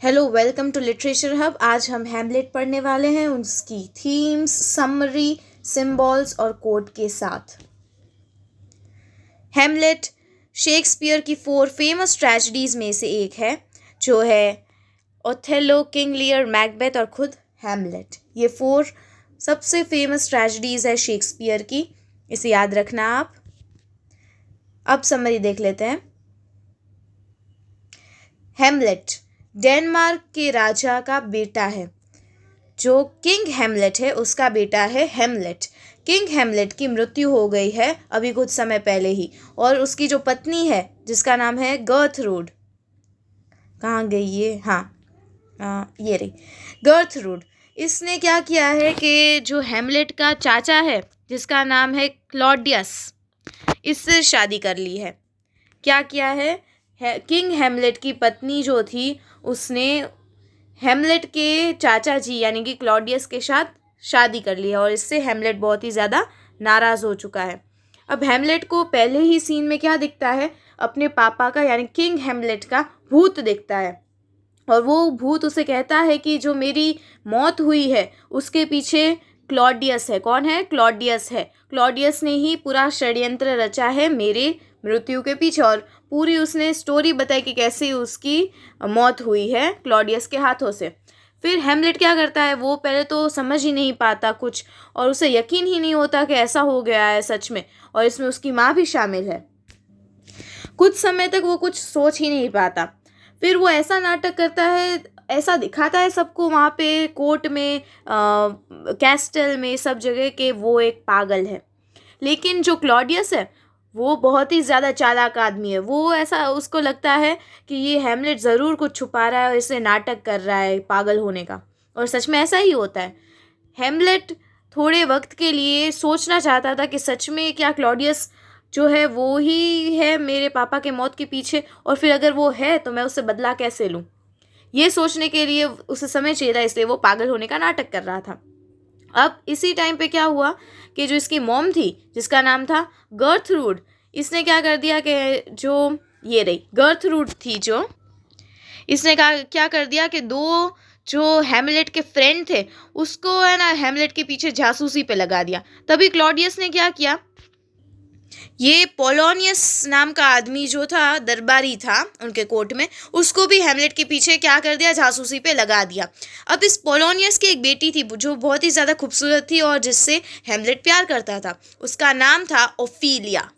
Hello, welcome to literature hub. आज हम Hamlet पढ़ने वाले हैं, उसकी थीम्स, समरी, सिंबल्स और कोड के साथ। हैमलेट शेक्सपियर की 4 फेमस ट्रेजेडीज में से एक है, जो है ओथेलो, किंग लियर, मैकबेथ और खुद हैमलेट। ये 4 सबसे फेमस ट्रेजेडीज है शेक्सपियर की, इसे याद रखना आप। अब समरी देख लेते हैं। हैमलेट डेनमार्क के राजा का बेटा है। जो किंग हैमलेट है उसका बेटा है हैमलेट। किंग हैमलेट की मृत्यु हो गई है अभी कुछ समय पहले ही, और उसकी जो पत्नी है जिसका नाम है गर्थरूड, कहाँ गई ये, ये रही गर्थरूड। इसने क्या किया है कि जो हैमलेट का चाचा है जिसका नाम है क्लॉडियस, इससे शादी कर ली है। क्या किया है, किंग हैमलेट की पत्नी जो थी उसने हैमलेट के चाचा जी यानी कि क्लॉडियस के साथ शादी कर ली है, और इससे हैमलेट बहुत ही ज़्यादा नाराज़ हो चुका है। अब हैमलेट को पहले ही सीन में क्या दिखता है, अपने पापा का यानी किंग हैमलेट का भूत दिखता है, और वो भूत उसे कहता है कि जो मेरी मौत हुई है उसके पीछे क्लॉडियस है। कौन है? क्लॉडियस है। क्लॉडियस ने ही पूरा षड्यंत्र रचा है मेरे मृत्यु के पीछे, और पूरी उसने स्टोरी बताई कि कैसे उसकी मौत हुई है क्लॉडियस के हाथों से। फिर हैमलेट क्या करता है, वो पहले तो समझ ही नहीं पाता कुछ, और उसे यकीन ही नहीं होता कि ऐसा हो गया है सच में, और इसमें उसकी माँ भी शामिल है। कुछ समय तक वो कुछ सोच ही नहीं पाता। फिर वो ऐसा नाटक करता है, ऐसा दिखाता है सबको वहाँ पे कोर्ट में, कैस्टल में, सब जगह के वो एक पागल है। लेकिन जो क्लॉडियस है वो बहुत ही ज़्यादा चालाक आदमी है। वो ऐसा उसको लगता है कि ये हैमलेट ज़रूर कुछ छुपा रहा है और इसे नाटक कर रहा है पागल होने का, और सच में ऐसा ही होता है। हैमलेट थोड़े वक्त के लिए सोचना चाहता था कि सच में क्या क्लॉडियस जो है वो ही है मेरे पापा के मौत के पीछे, और फिर अगर वो है तो मैं उससे बदला कैसे लूँ। ये सोचने के लिए उसे समय चाहिए था, इसलिए वो पागल होने का नाटक कर रहा था। अब इसी टाइम पे क्या हुआ कि जो इसकी मॉम थी जिसका नाम था गर्थरूड, इसने क्या कर दिया कि जो ये रही गर्थरूड थी, जो इसने कहा क्या कर दिया कि दो जो हैमलेट के फ्रेंड थे उसको है ना हैमलेट के पीछे जासूसी पे लगा दिया। तभी क्लॉडियस ने क्या किया, ये पोलोनियस नाम का आदमी जो था, दरबारी था उनके कोर्ट में, उसको भी हैमलेट के पीछे क्या कर दिया, जासूसी पे लगा दिया। अब इस पोलोनियस की एक बेटी थी जो बहुत ही ज़्यादा खूबसूरत थी और जिससे हैमलेट प्यार करता था। उसका नाम था ओफीलिया।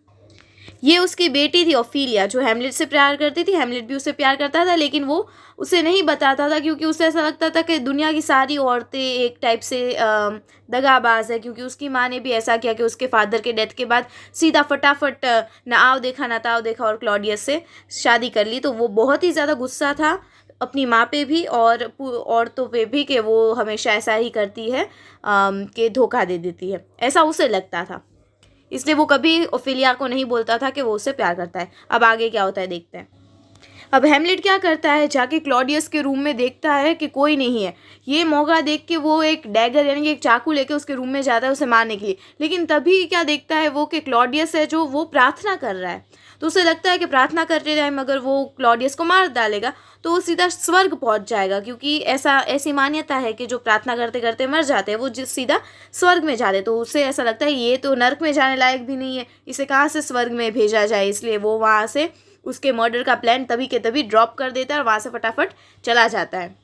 ये उसकी बेटी थी ओफीलिया, जो हैमलेट से प्यार करती थी। हैमलेट भी उससे प्यार करता था, लेकिन वो उसे नहीं बताता था क्योंकि उसे ऐसा लगता था कि दुनिया की सारी औरतें एक टाइप से दगाबाज है, क्योंकि उसकी माँ ने भी ऐसा किया कि उसके फादर के डेथ के बाद सीधा फटाफट ना आओ देखा ना ताओ देखा और क्लॉडियस से शादी कर ली। तो वो बहुत ही ज़्यादा गुस्सा था अपनी माँ पे भी और औरतों पे भी कि वो हमेशा ऐसा ही करती है, कि धोखा दे देती है, ऐसा उसे लगता था। इसलिए वो कभी ओफेलिया को नहीं बोलता था कि वो उससे प्यार करता है। अब आगे क्या होता है देखते हैं। अब हैमलेट क्या करता है, जाके क्लॉडियस के रूम में देखता है कि कोई नहीं है। ये मौका देख के वो एक डैगर यानी कि एक चाकू लेके उसके रूम में जाता है उसे मारने के लिए। लेकिन तभी क्या देखता है वो कि क्लॉडियस है जो वो प्रार्थना कर रहा है। तो उसे लगता है कि प्रार्थना करते टाइम अगर वो क्लॉडियस को मार डालेगा तो वो सीधा स्वर्ग पहुंच जाएगा, क्योंकि ऐसी मान्यता है कि जो प्रार्थना करते करते मर जाते हैं वो सीधा स्वर्ग में जाते। तो उसे ऐसा लगता है ये तो नर्क में जाने लायक भी नहीं है, इसे कहाँ से स्वर्ग में भेजा जाए। इसलिए वो वहाँ से उसके मर्डर का प्लान तभी के तभी ड्रॉप कर देता है और वहाँ से फटाफट चला जाता है।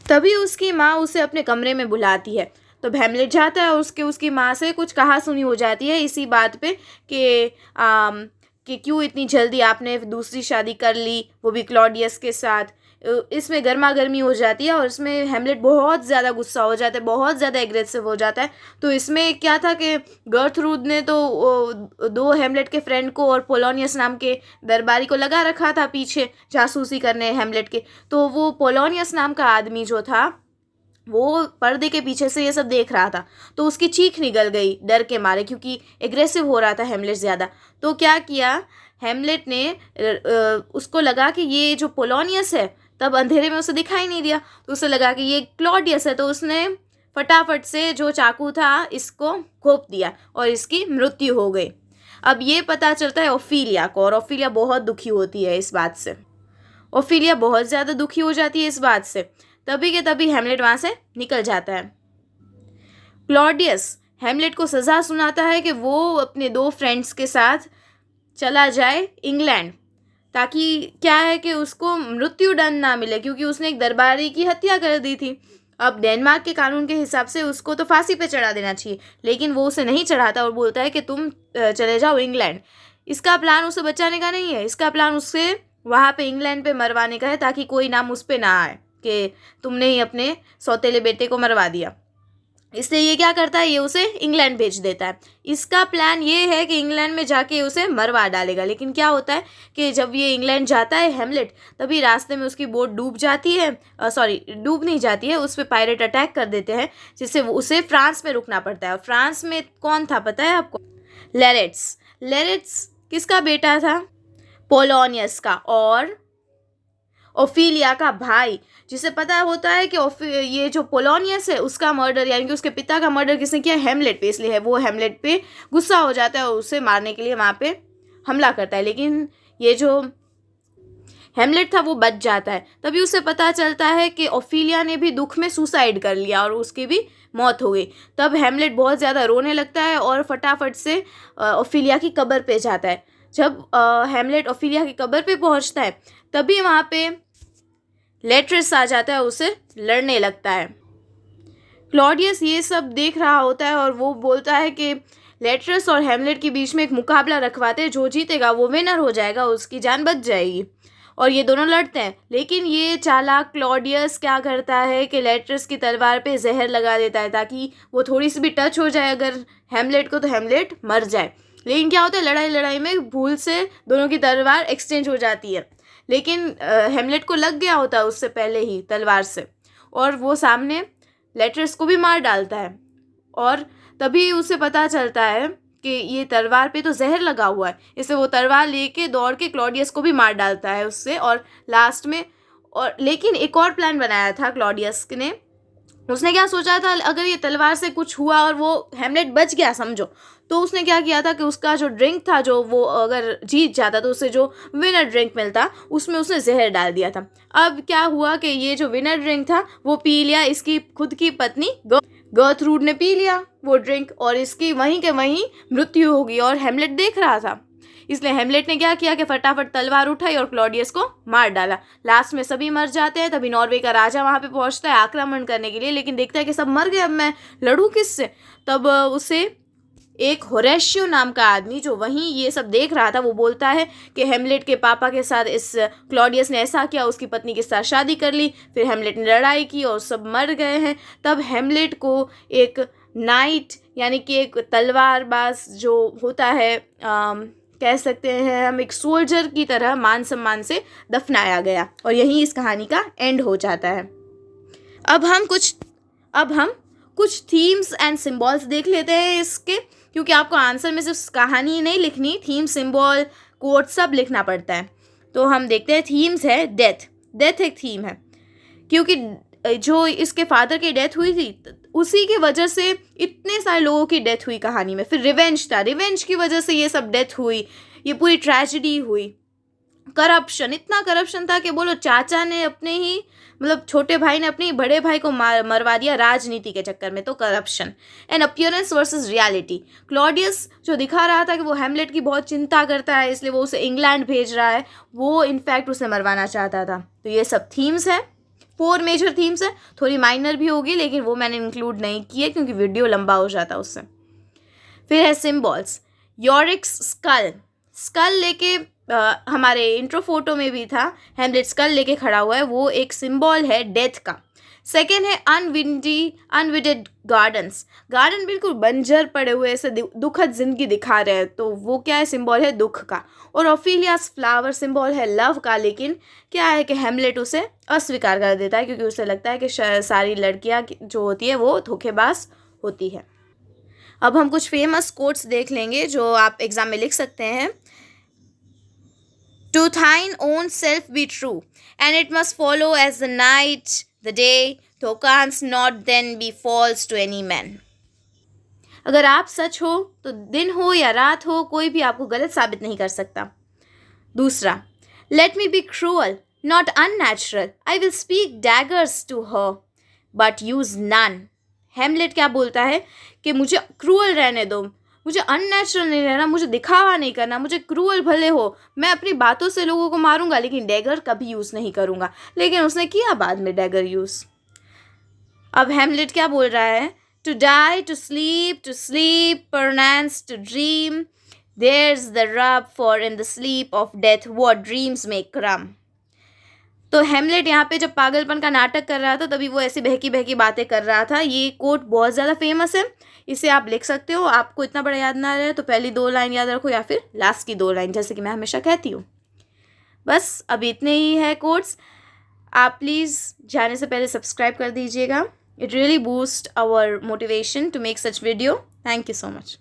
तभी उसकी माँ उसे अपने कमरे में बुलाती है। तो हैमलेट जाता है और उसकी माँ से कुछ कहा सुनी हो जाती है इसी बात पे कि क्यों इतनी जल्दी आपने दूसरी शादी कर ली, वो भी क्लॉडियस के साथ। इसमें गर्मा गर्मी हो जाती है और इसमें हैमलेट बहुत ज़्यादा गुस्सा हो जाता है, बहुत ज़्यादा एग्रेसिव हो जाता है। तो इसमें क्या था कि गर्थरूड ने तो दो हैमलेट के फ्रेंड को और पोलोनियस नाम के दरबारी को लगा रखा था पीछे जासूसी करने हैमलेट के। तो वो पोलोनियस नाम का आदमी जो था वो पर्दे के पीछे से ये सब देख रहा था, तो उसकी चीख निकल गई डर के मारे, क्योंकि एग्रेसिव हो रहा था हैमलेट ज़्यादा। तो क्या किया हैमलेट ने, उसको लगा कि ये जो पोलोनियस है, तब अंधेरे में उसे दिखाई नहीं दिया, तो उसे लगा कि ये क्लॉडियस है। तो उसने फटाफट से जो चाकू था इसको घोंप दिया और इसकी मृत्यु हो गई। अब ये पता चलता है ओफीलिया को, और ओफीलिया बहुत दुखी होती है इस बात से। ओफिलिया बहुत ज़्यादा दुखी हो जाती है इस बात से। तभी के तभी हेमलेट वहाँ से निकल जाता है। क्लॉडियस हेमलेट को सज़ा सुनाता है कि वो अपने 2 फ्रेंड्स के साथ चला जाए इंग्लैंड, ताकि क्या है कि उसको मृत्युदंड ना मिले, क्योंकि उसने एक दरबारी की हत्या कर दी थी। अब डेनमार्क के कानून के हिसाब से उसको तो फांसी पे चढ़ा देना चाहिए, लेकिन वो उसे नहीं चढ़ाता और बोलता है कि तुम चले जाओ इंग्लैंड। इसका प्लान उसे बचाने का नहीं है, इसका प्लान उससे वहाँ पे इंग्लैंड पे मरवाने का है, ताकि कोई नाम उस पर ना आए कि तुमने ही अपने सौतेले बेटे को मरवा दिया। इसलिए ये क्या करता है, ये उसे इंग्लैंड भेज देता है। इसका प्लान ये है कि इंग्लैंड में जाके उसे मरवा डालेगा। लेकिन क्या होता है कि जब ये इंग्लैंड जाता है हेमलेट, तभी रास्ते में उसकी बोट डूब जाती है। सॉरी, डूब नहीं जाती है, उस पर पायरेट अटैक कर देते हैं, जिससे उसे फ्रांस में रुकना पड़ता है। और फ्रांस में कौन था पता है आपको? लेरेट्स। लेरेट्स किसका बेटा था? पोलोनियस का और ओफिलिया का भाई, जिसे पता होता है कि ये जो पोलोनियस है उसका मर्डर, यानी कि उसके पिता का मर्डर किसने किया? हेमलेट पे। इसलिए है वो हेमलेट पे गुस्सा हो जाता है और उसे मारने के लिए वहाँ पे हमला करता है। लेकिन ये जो हेमलेट था वो बच जाता है। तभी उसे पता चलता है कि ओफिलिया ने भी दुख में सुसाइड कर लिया और उसकी भी मौत हो गई। तब हेमलेट बहुत ज़्यादा रोने लगता है और फटाफट से ओफिलिया की कब्र पे जाता है। जब हेमलेट ओफिलिया की कब्र पे पहुँचता है, तभी वहाँ पे लेट्रस आ जाता है, उसे लड़ने लगता है। क्लॉडियस ये सब देख रहा होता है और वो बोलता है कि लेट्रस और हेमलेट के बीच में एक मुकाबला रखवाते हैं, जो जीतेगा वो विनर हो जाएगा, उसकी जान बच जाएगी। और ये दोनों लड़ते हैं। लेकिन ये चालाक क्लॉडियस क्या करता है कि लेट्रस की तलवार पे जहर लगा देता है, ताकि वो थोड़ी सी भी टच हो जाए अगर हेमलेट को, तो हेमलेट मर जाए। लेकिन क्या होता है, लड़ाई लड़ाई में भूल से दोनों की तलवार एक्सचेंज हो जाती है। लेकिन हेमलेट को लग गया होता है उससे पहले ही तलवार से, और वो सामने लेट्रस को भी मार डालता है। और तभी उसे पता चलता है कि ये तलवार पे तो जहर लगा हुआ है, इसलिए वो तलवार लेके दौड़ के क्लॉडियस को भी मार डालता है उससे। और लास्ट में लेकिन एक और प्लान बनाया था क्लॉडियस ने। उसने क्या सोचा था, अगर ये तलवार से कुछ हुआ और वो हेमलेट बच गया समझो, तो उसने क्या किया था कि उसका जो ड्रिंक था, जो वो अगर जीत जाता तो उसे जो विनर ड्रिंक मिलता, उसमें उसने जहर डाल दिया था। अब क्या हुआ कि ये जो विनर ड्रिंक था वो पी लिया इसकी खुद की पत्नी गर्ट्रूड ने, पी लिया वो ड्रिंक, और इसकी वहीं के वहीं मृत्यु हो गई। और हेमलेट देख रहा था, इसलिए हेमलेट ने क्या किया कि फटाफट तलवार उठाई और क्लॉडियस को मार डाला। लास्ट में सभी मर जाते हैं। तभी नॉर्वे का राजा वहाँ पे पहुँचता है आक्रमण करने के लिए, लेकिन देखता है कि सब मर गए, अब मैं लड़ूँ किससे? तब उसे एक होरेशियो नाम का आदमी, जो वहीं ये सब देख रहा था, वो बोलता है कि हेमलेट के पापा के साथ इस क्लॉडियस ने ऐसा किया, उसकी पत्नी के साथ शादी कर ली, फिर हेमलेट ने लड़ाई की और सब मर गए हैं। तब हेमलेट को एक नाइट, यानी कि एक तलवारबाज जो होता है, कह सकते हैं हम, एक सोल्जर की तरह मान सम्मान से दफनाया गया। और यहीं इस कहानी का एंड हो जाता है। अब हम कुछ थीम्स एंड सिंबल्स देख लेते हैं इसके, क्योंकि आपको आंसर में सिर्फ कहानी ही नहीं लिखनी, थीम, सिंबल, कोट सब लिखना पड़ता है। तो हम देखते हैं। थीम्स है डेथ। डेथ एक थीम है, क्योंकि जो इसके फादर की डेथ हुई थी, उसी की वजह से इतने सारे लोगों की डेथ हुई कहानी में। फिर रिवेंज था, रिवेंज की वजह से ये सब डेथ हुई, ये पूरी ट्रेजेडी हुई। करप्शन, इतना करप्शन था कि बोलो चाचा ने अपने ही, मतलब छोटे भाई ने अपने ही बड़े भाई को मरवा दिया राजनीति के चक्कर में। तो corruption. And appearance versus reality. Claudius जो दिखा रहा था कि वो हेमलेट की बहुत चिंता करता है, इसलिए वो उसे इंग्लैंड भेज रहा है, वो इनफैक्ट उसे मरवाना चाहता था। तो ये सब थीम्स है, 4 मेजर थीम्स है। थोड़ी माइनर भी होगी, लेकिन वो मैंने इंक्लूड नहीं किए क्योंकि वीडियो लंबा हो जाता उससे। फिर है सिम्बॉल्स। यॉरिक्स स्कल। स्कल लेके हमारे इंट्रो फोटो में भी था, हेमलेट स्कल लेके खड़ा हुआ है, वो एक सिंबल है डेथ का। सेकेंड है अनविडेड गार्डन्स। गार्डन बिल्कुल बंजर पड़े हुए, ऐसे दुखद जिंदगी दिखा रहे हैं, तो वो क्या है, सिंबल है दुख का। और ओफिलियास फ्लावर सिंबल है लव का। लेकिन क्या है कि हेमलेट उसे अस्वीकार कर देता है, क्योंकि उसे लगता है कि सारी लड़कियां जो होती है वो धोखेबाज होती है। अब हम कुछ फेमस कोट्स देख लेंगे जो आप एग्जाम में लिख सकते हैं। To thine own self be true, and it must follow as the night, the day, thou canst not then be false to any man. अगर आप सच हो तो दिन हो या रात हो, कोई भी आपको गलत साबित नहीं कर सकता। दूसरा, let me be cruel, not unnatural. I will speak daggers to her, but use none. हेमलेट क्या बोलता है कि मुझे क्रूअल रहने दो, मुझे अननेचुरल नहीं रहना, मुझे दिखावा नहीं करना, मुझे क्रूअल भले हो, मैं अपनी बातों से लोगों को मारूंगा लेकिन डैगर कभी यूज़ नहीं करूंगा। लेकिन उसने किया बाद में डैगर यूज़। अब हेमलेट क्या बोल रहा है? To die, to sleep, perchance, to dream, there's the rub, for in the sleep of death what dreams may come. तो हेमलेट यहाँ पे जब पागलपन का नाटक कर रहा था तभी वो ऐसी बहकी बहकी बातें कर रहा था। ये कोट बहुत ज़्यादा फेमस है, इसे आप लिख सकते हो। आपको इतना बड़ा याद ना रहे तो पहली 2 लाइन याद रखो या फिर लास्ट की 2 लाइन, जैसे कि मैं हमेशा कहती हूँ। बस अभी इतने ही है कोट्स। आप प्लीज़ जाने से पहले सब्सक्राइब कर दीजिएगा। It really boost our motivation to make such video. Thank you so much.